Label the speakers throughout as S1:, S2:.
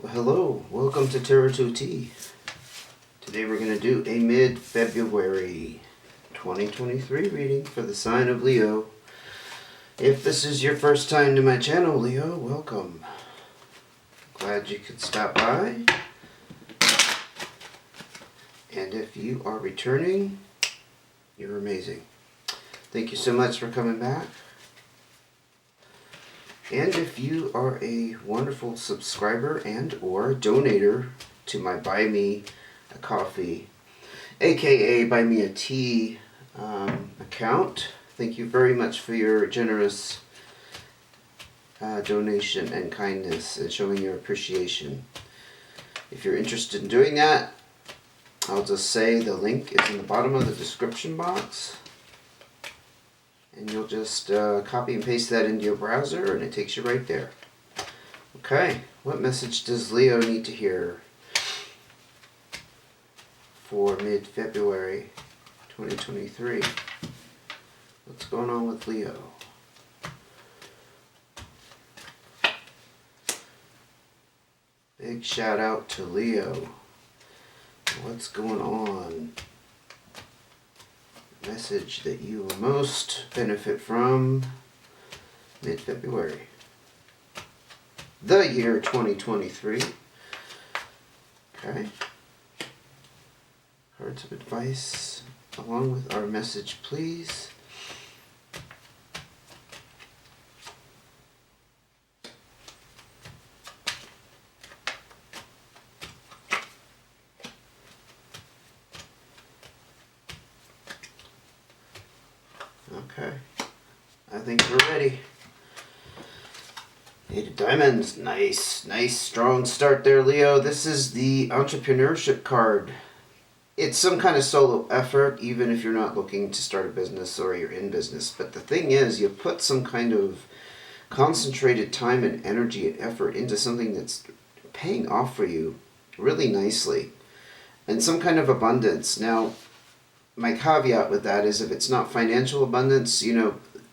S1: Well, hello, welcome to Tarot 2T. Today we're going to do a mid-February 2023 reading for the sign of Leo. If this is your first time to my channel, Leo, welcome. Glad you could stop by. And if you are returning, you're amazing. Thank you so much for coming back. And if you are a wonderful subscriber and or donator to my Buy Me a Coffee, aka Buy Me a Tea account, thank you very much for your generous donation and kindness and showing your appreciation. If you're interested in doing that, I'll just say the link is in the bottom of the description box. And you'll just copy and paste that into your browser and it takes you right there. Okay, what message does Leo need to hear for mid-February 2023? What's going on with Leo? Big shout out to Leo. What's going on? Message that you will most benefit from mid-February. The year 2023. Okay. Cards of advice along with our message, please. Okay, I think we're ready. Eight of Diamonds, nice, strong start there, Leo. This is the entrepreneurship card. It's some kind of solo effort, even if you're not looking to start a business or you're in business. But the thing is, you put some kind of concentrated time and energy and effort into something that's paying off for you really nicely. And some kind of abundance. Now, my caveat with that is if it's not financial abundance,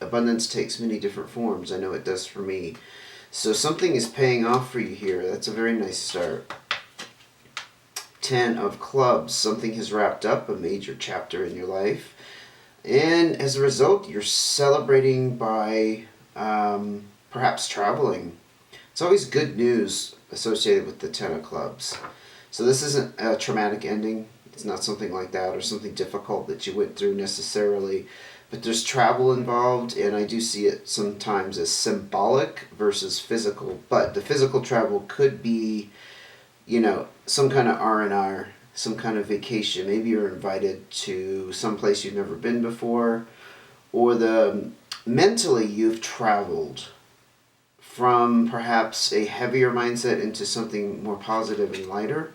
S1: abundance takes many different forms. I know it does for me. So something is paying off for you here. That's a very nice start. 10 of Clubs. Something has wrapped up, a major chapter in your life. And as a result, you're celebrating by perhaps traveling. It's always good news associated with the 10 of Clubs. So this isn't a traumatic ending. It's not something like that or something difficult that you went through necessarily. But there's travel involved, and I do see it sometimes as symbolic versus physical. But the physical travel could be, some kind of R&R, some kind of vacation. Maybe you're invited to some place you've never been before. Or mentally you've traveled from perhaps a heavier mindset into something more positive and lighter.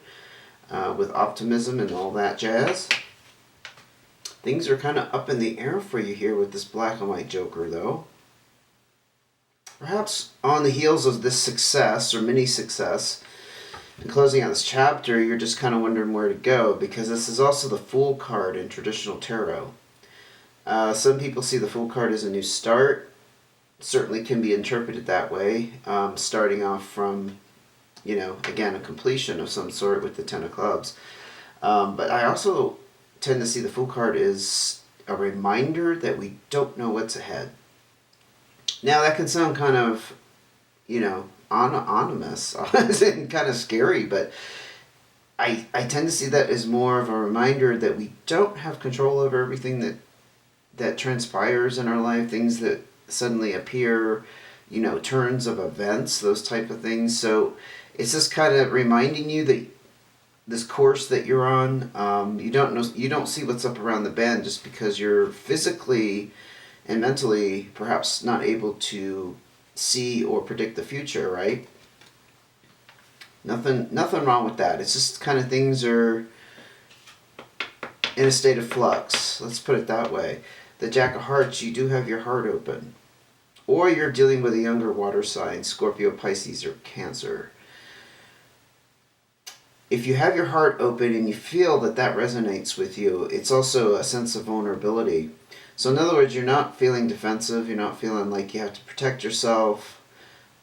S1: With optimism and all that jazz. Things are kind of up in the air for you here with this black and white joker, though. Perhaps on the heels of this success or mini success and closing out this chapter, you're just kind of wondering where to go, because this is also the Fool card in traditional tarot. Some people see the Fool card as a new start. It certainly can be interpreted that way, starting off from again, a completion of some sort with the 10 of Clubs. But I also tend to see the Fool card as a reminder that we don't know what's ahead. Now, that can sound kind of, ominous and kind of scary, but I tend to see that as more of a reminder that we don't have control over everything that transpires in our life, things that suddenly appear, turns of events, those type of things. So it's just kind of reminding you that this course that you're on, you don't see what's up around the bend just because you're physically and mentally perhaps not able to see or predict the future, right? Nothing wrong with that. It's just kind of things are in a state of flux. Let's put it that way. The Jack of Hearts, you do have your heart open. Or you're dealing with a younger water sign, Scorpio, Pisces, or Cancer. If you have your heart open and you feel that resonates with you, it's also a sense of vulnerability. So in other words, you're not feeling defensive, you're not feeling like you have to protect yourself,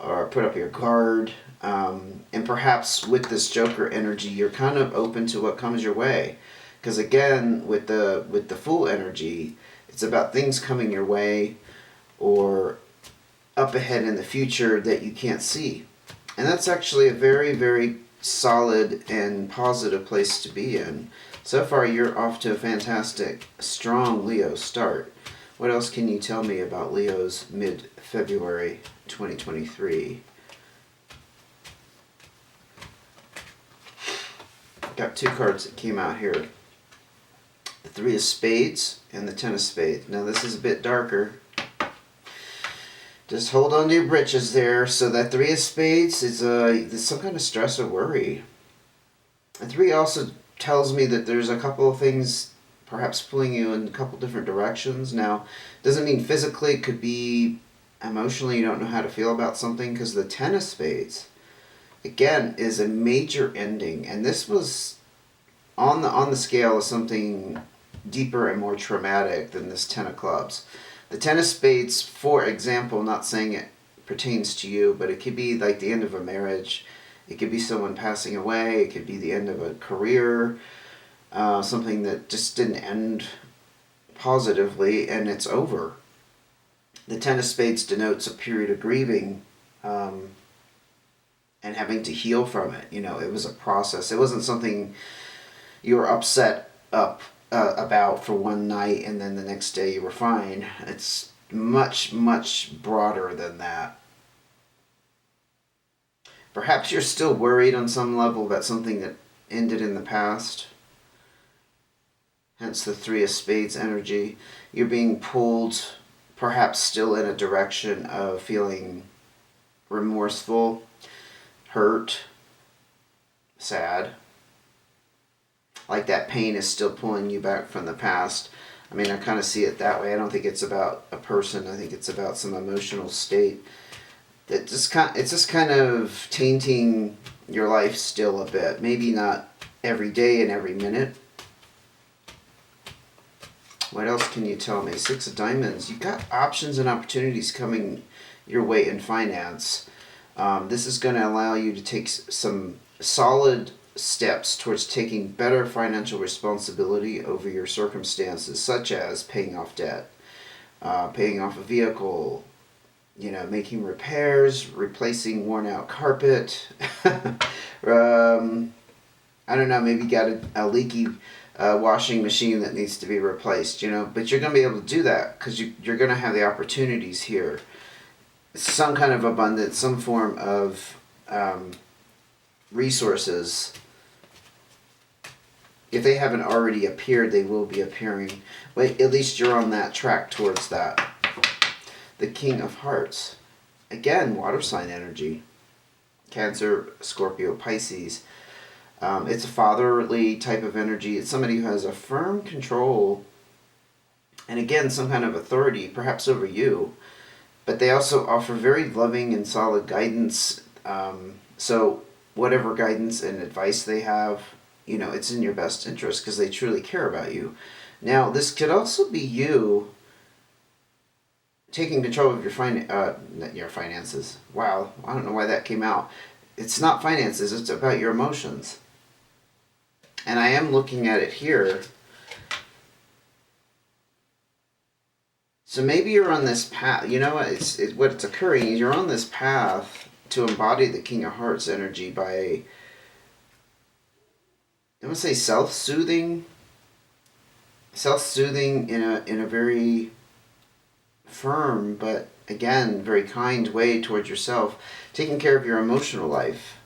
S1: or put up your guard. And perhaps with this Joker energy, you're kind of open to what comes your way. Because again, with the Fool energy, it's about things coming your way or up ahead in the future that you can't see. And that's actually a very, very solid and positive place to be in. So far, you're off to a fantastic, strong Leo start. What else can you tell me about Leo's mid-February 2023? Got two cards that came out here. The Three of Spades and the Ten of Spades. Now this is a bit darker. Just hold on to your britches there. So that Three of Spades is there's some kind of stress or worry. And three also tells me that there's a couple of things perhaps pulling you in a couple different directions. Now, doesn't mean physically, it could be emotionally you don't know how to feel about something, because the Ten of Spades, again, is a major ending. And this was on the scale of something deeper and more traumatic than this Ten of Clubs. The Ten of Spades, for example, not saying it pertains to you, but it could be like the end of a marriage. It could be someone passing away. It could be the end of a career. Something that just didn't end positively and it's over. The Ten of Spades denotes a period of grieving and having to heal from it. You know, it was a process. It wasn't something you were upset about for one night and then the next day you were fine. It's much, much broader than that. Perhaps you're still worried on some level about something that ended in the past. Hence the Three of Spades energy. You're being pulled perhaps still in a direction of feeling remorseful, hurt, sad. Like that pain is still pulling you back from the past. I mean, I kind of see it that way. I don't think it's about a person. I think it's about some emotional state that it's just kind of tainting your life still a bit. Maybe not every day and every minute. What else can you tell me? Six of Diamonds. You've got options and opportunities coming your way in finance. This is going to allow you to take some solid steps towards taking better financial responsibility over your circumstances, such as paying off debt, paying off a vehicle, you know, making repairs, replacing worn out carpet. I don't know, maybe got a leaky washing machine that needs to be replaced, you know, but you're going to be able to do that because you're going to have the opportunities here. Some kind of abundance, some form of resources. If they haven't already appeared, they will be appearing. But at least you're on that track towards that. The King of Hearts. Again, water sign energy. Cancer, Scorpio, Pisces. It's a fatherly type of energy. It's somebody who has a firm control and again, some kind of authority, perhaps over you. But they also offer very loving and solid guidance. So whatever guidance and advice they have, you know, it's in your best interest because they truly care about you. Now, this could also be you taking control of your finances. Wow, I don't know why that came out. It's not finances, it's about your emotions. And I am looking at it here. So maybe you're on this path. You know what? What's occurring is you're on this path to embody the King of Hearts energy by, I would say, self-soothing in a very firm but again very kind way towards yourself, taking care of your emotional life.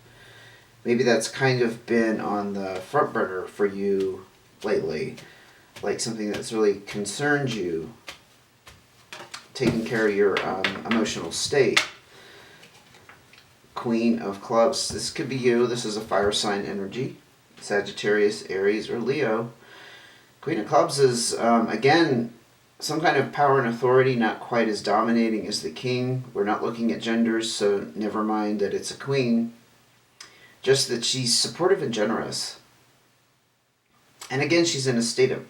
S1: Maybe that's kind of been on the front burner for you lately, like something that's really concerned you. Taking care of your emotional state. Queen of Clubs. This could be you. This is a fire sign energy. Sagittarius, Aries, or Leo. Queen of Clubs is, again, some kind of power and authority, not quite as dominating as the king. We're not looking at genders, so never mind that it's a queen. Just that she's supportive and generous. And again, she's in a state in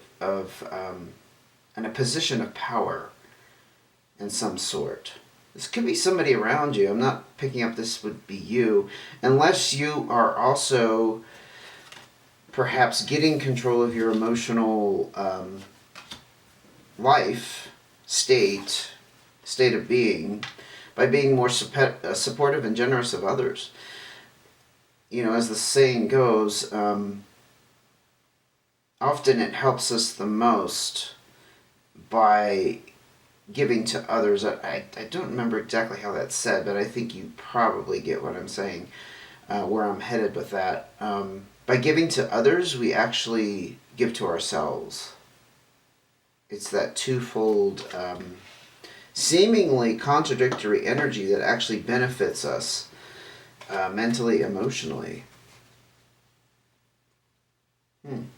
S1: a position of power in some sort. This could be somebody around you. I'm not picking up this would be you. Unless you are also perhaps getting control of your emotional life, state of being, by being more supportive and generous of others. You know, as the saying goes, often it helps us the most by giving to others. I don't remember exactly how that's said, but I think you probably get what I'm saying, where I'm headed with that. By giving to others, we actually give to ourselves. It's that twofold, seemingly contradictory energy that actually benefits us mentally, emotionally. I'm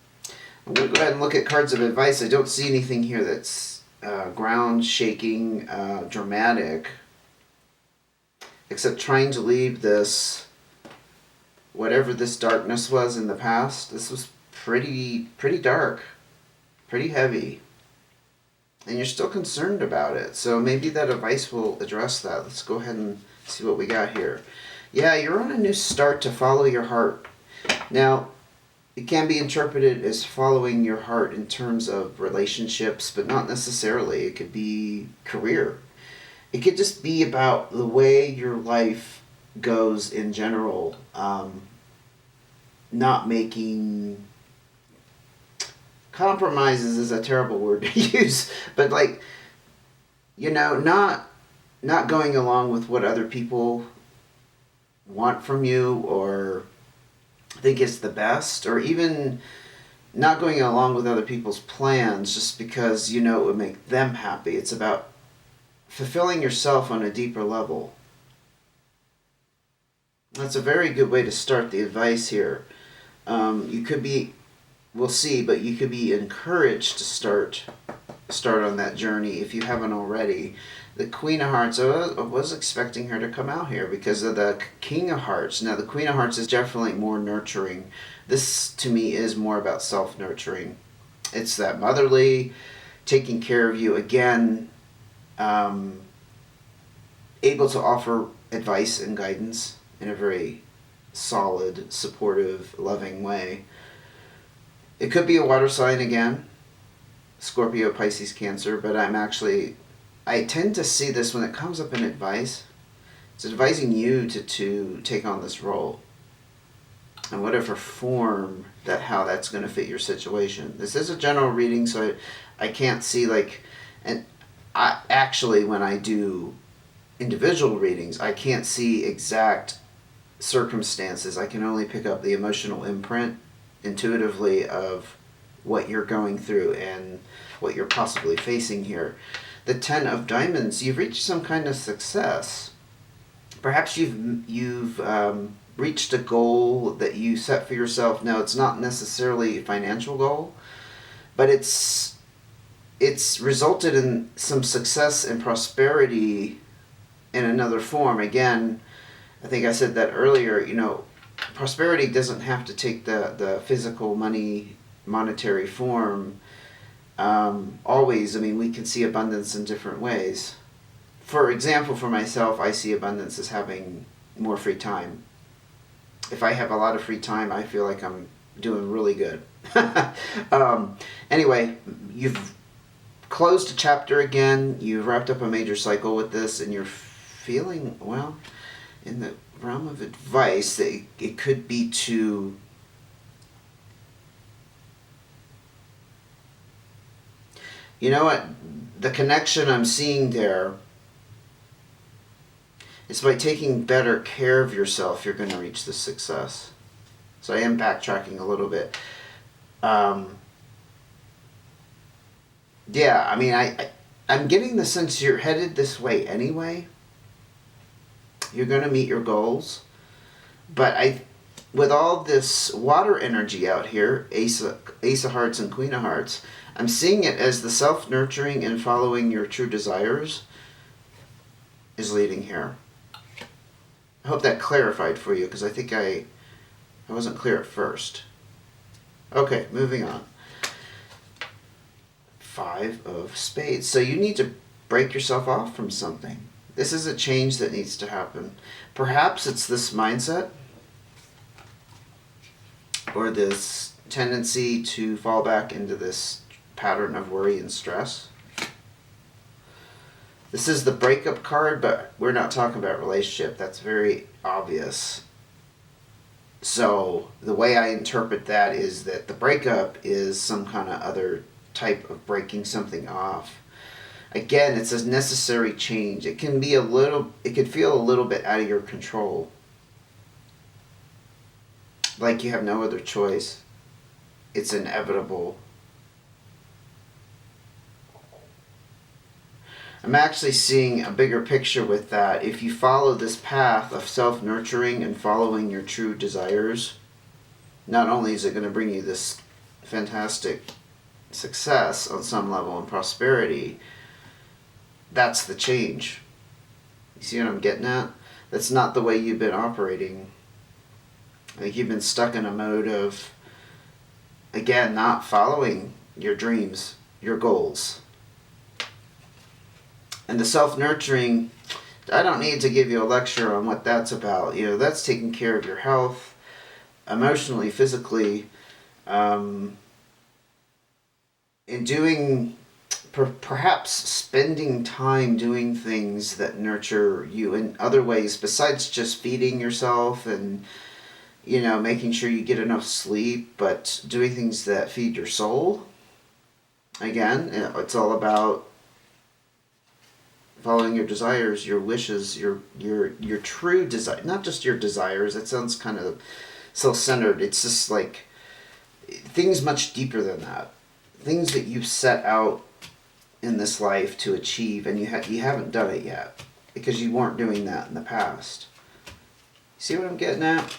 S1: going to go ahead and look at cards of advice. I don't see anything here that's ground shaking, dramatic, except trying to leave this, whatever this darkness was in the past. This was pretty dark, pretty heavy, and you're still concerned about it. So maybe that advice will address that. Let's go ahead and see what we got here. Yeah, you're on a new start to follow your heart. Now, it can be interpreted as following your heart in terms of relationships, but not necessarily. It could be career. It could just be about the way your life goes in general. Not making compromises is a terrible word to use, but like, you know, not going along with what other people want from you or think is the best, or even not going along with other people's plans just because you know it would make them happy. It's about fulfilling yourself on a deeper level. That's a very good way to start the advice here. You could be, we'll see, but you could be encouraged to start on that journey if you haven't already. The Queen of Hearts, I was expecting her to come out here because of the King of Hearts. Now, the Queen of Hearts is definitely more nurturing. This, to me, is more about self-nurturing. It's that motherly, taking care of you. Again, able to offer advice and guidance in a very solid, supportive, loving way. It could be a water sign again, Scorpio, Pisces, Cancer, but I tend to see this when it comes up in advice. It's advising you to take on this role, and whatever form how that's going to fit your situation. This is a general reading, so I can't see and I actually, when I do individual readings, I can't see exact circumstances. I can only pick up the emotional imprint intuitively of what you're going through and what you're possibly facing here. The Ten of Diamonds, you've reached some kind of success. Perhaps you've reached a goal that you set for yourself. Now, it's not necessarily a financial goal, but it's resulted in some success and prosperity in another form. Again, I think I said that earlier, prosperity doesn't have to take the physical monetary form. Always, we can see abundance in different ways. For example, for myself, I see abundance as having more free time. If I have a lot of free time, I feel like I'm doing really good. Anyway, you've closed a chapter again. You've wrapped up a major cycle with this, and you're feeling, well, in the realm of advice, that it could be to you know what, the connection I'm seeing there is by taking better care of yourself, you're going to reach this success. So I am backtracking a little bit. I'm getting the sense you're headed this way anyway. You're going to meet your goals. But with all this water energy out here, Ace of Hearts and Queen of Hearts, I'm seeing it as the self-nurturing and following your true desires is leading here. I hope that clarified for you, because I think I wasn't clear at first. Okay, moving on. Five of Spades. So you need to break yourself off from something. This is a change that needs to happen. Perhaps it's this mindset or this tendency to fall back into this pattern of worry and stress. This is the breakup card, but we're not talking about relationship. That's very obvious. So the way I interpret that is that the breakup is some kind of other type of breaking something off. Again, it's a necessary change. It can feel a little bit out of your control. Like you have no other choice. It's inevitable. I'm actually seeing a bigger picture with that. If you follow this path of self-nurturing and following your true desires, not only is it going to bring you this fantastic success on some level and prosperity, that's the change. You see what I'm getting at? That's not the way you've been operating. I think you've been stuck in a mode of, again, not following your dreams, your goals. And the self-nurturing, I don't need to give you a lecture on what that's about. That's taking care of your health, emotionally, physically, and doing, perhaps spending time doing things that nurture you in other ways besides just feeding yourself and, making sure you get enough sleep, but doing things that feed your soul. Again, it's all about following your desires, your wishes, your true desire, not just your desires. That sounds kind of self-centered. It's just like things much deeper than that. Things that you've set out in this life to achieve, and you haven't done it yet because you weren't doing that in the past. See what I'm getting at?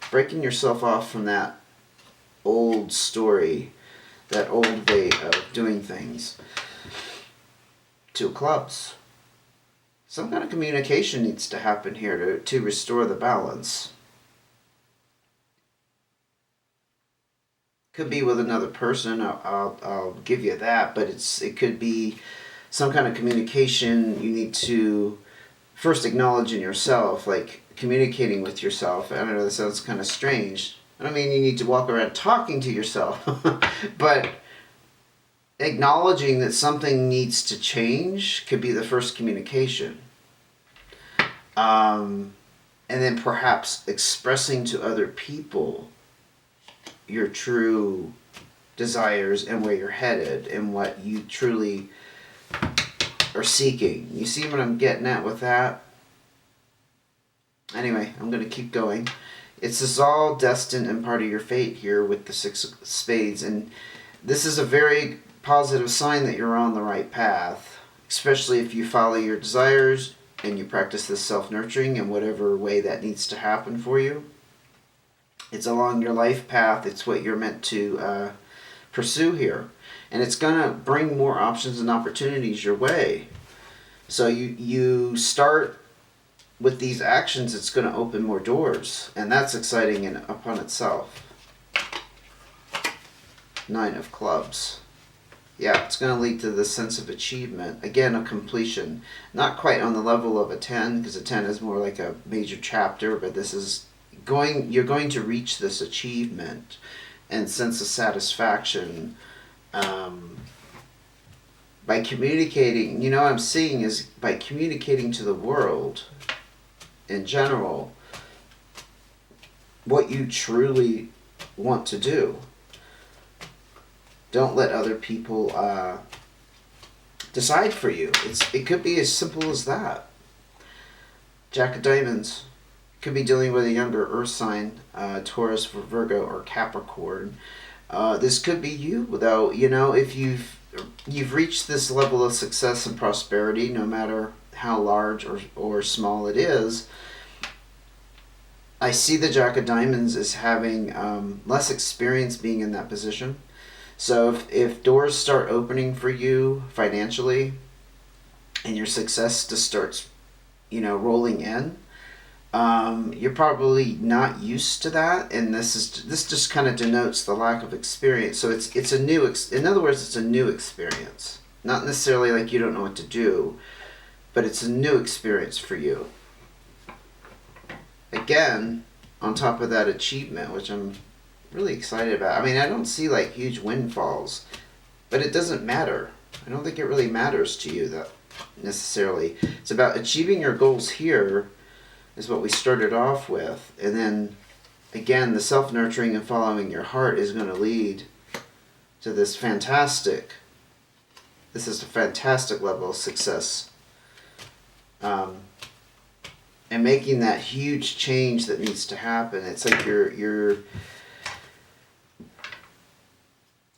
S1: Breaking yourself off from that old story, that old way of doing things. 2 of clubs. Some kind of communication needs to happen here to restore the balance. Could be with another person. I'll give you that, but it could be some kind of communication you need to first acknowledge in yourself, like communicating with yourself. I don't know, that sounds kind of strange. I don't mean you need to walk around talking to yourself, but acknowledging that something needs to change could be the first communication. And then perhaps expressing to other people your true desires and where you're headed and what you truly are seeking. You see what I'm getting at with that? Anyway, I'm going to keep going. It's all destined and part of your fate here with the 6 of spades. And this is a very positive sign that you're on the right path, especially if you follow your desires and you practice this self-nurturing in whatever way that needs to happen for you. It's along your life path. It's what you're meant to pursue here. And it's going to bring more options and opportunities your way. So you start with these actions, it's going to open more doors. And that's exciting upon itself. 9 of clubs. Yeah, it's going to lead to this sense of achievement. Again, a completion. Not quite on the level of a 10, because a 10 is more like a major chapter, but this is you're going to reach this achievement and sense of satisfaction by communicating. What I'm seeing is by communicating to the world in general what you truly want to do. Don't let other people decide for you. It could be as simple as that. Jack of Diamonds. Could be dealing with a younger earth sign, Taurus, Virgo, or Capricorn. This could be you, though. If you've reached this level of success and prosperity, no matter how large or small it is, I see the Jack of Diamonds as having less experience being in that position. So if doors start opening for you financially and your success just starts, rolling in, you're probably not used to that, and this just kind of denotes the lack of experience. So it's a new in other words, it's a new experience. Not necessarily like you don't know what to do, but it's a new experience for you. Again, on top of that achievement, which I'm really excited about. I mean, I don't see like huge windfalls, but it doesn't matter. I don't think it really matters to you that necessarily. It's about achieving your goals here is what we started off with. And then again, the self-nurturing and following your heart is going to lead to this is a fantastic level of success. And making that huge change that needs to happen. It's like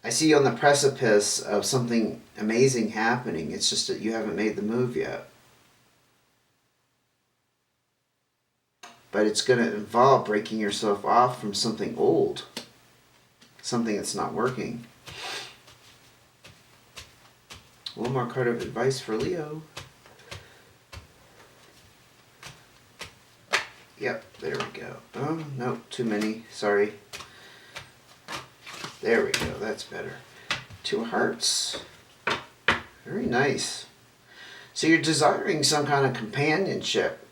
S1: I see you on the precipice of something amazing happening. It's just that you haven't made the move yet. But it's going to involve breaking yourself off from something old, something that's not working. One more card of advice for Leo. Yep, there we go. Oh, no, too many. Sorry. There we go. That's better. 2 of Hearts. Very nice. So you're desiring some kind of companionship.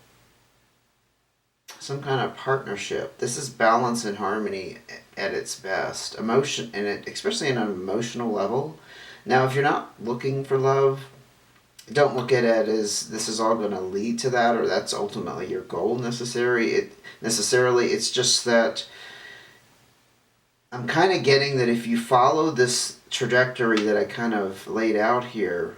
S1: Some kind of partnership. This is balance and harmony at its best. Emotion, and especially on an emotional level. Now, if you're not looking for love, don't look at it as this is all going to lead to that, or that's ultimately your goal necessarily. It's just that I'm kind of getting that if you follow this trajectory that I kind of laid out here,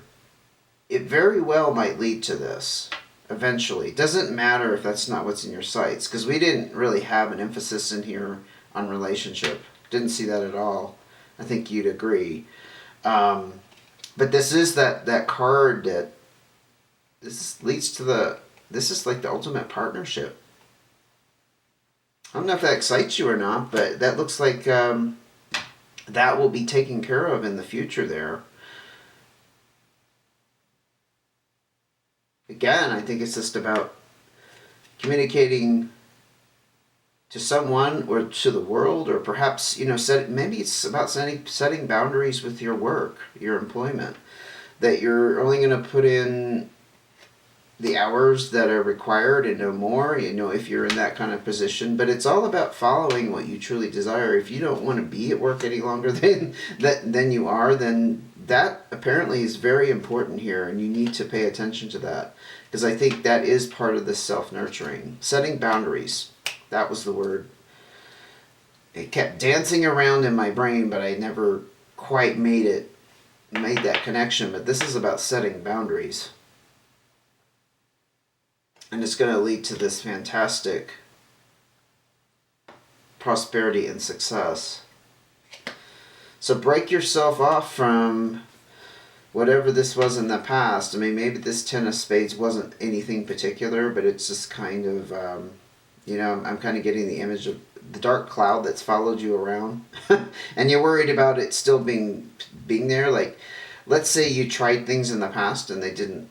S1: it very well might lead to this eventually. It doesn't matter if that's not what's in your sights, because we didn't really have an emphasis in here on relationship. Didn't see that at all. I think you'd agree. But this is that card that this is like the ultimate partnership. I don't know if that excites you or not, but that looks like that will be taken care of in the future there. Again, I think it's just about communicating to someone or to the world, or perhaps, maybe it's about setting boundaries with your work, your employment, that you're only going to put in the hours that are required and no more, if you're in that kind of position. But it's all about following what you truly desire. If you don't want to be at work any longer than you are, then that apparently is very important here, and you need to pay attention to that, because I think that is part of the self-nurturing. Setting boundaries. That was the word. It kept dancing around in my brain, but I never quite made that connection. But this is about setting boundaries. And it's going to lead to this fantastic prosperity and success. So break yourself off from whatever this was in the past. I mean, maybe this 10 of Spades wasn't anything particular, but it's just kind of, I'm kind of getting the image of the dark cloud that's followed you around. And you're worried about it still being there. Like, let's say you tried things in the past and they didn't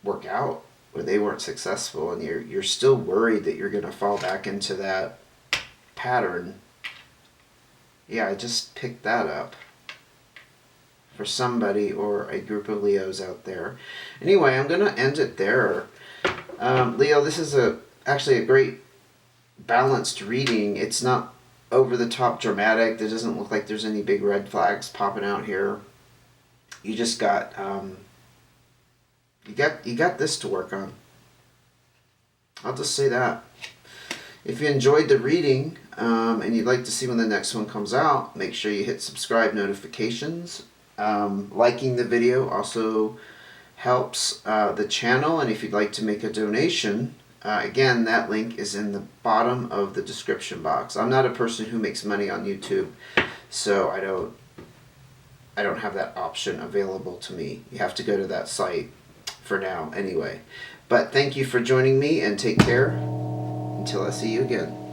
S1: work out, or they weren't successful, and you're still worried that you're going to fall back into that pattern. Yeah, I just picked that up for somebody or a group of Leos out there. Anyway, I'm going to end it there. Leo, this is actually a great balanced reading. It's not over the top dramatic. There doesn't look like there's any big red flags popping out here. You just got you got this to work on. I'll just say that. If you enjoyed the reading and you'd like to see when the next one comes out, make sure you hit subscribe notifications. Liking the video also helps the channel, and if you'd like to make a donation, again, that link is in the bottom of the description box. I'm not a person who makes money on YouTube, so I don't have that option available to me. You have to go to that site for now anyway. But thank you for joining me, and take care until I see you again.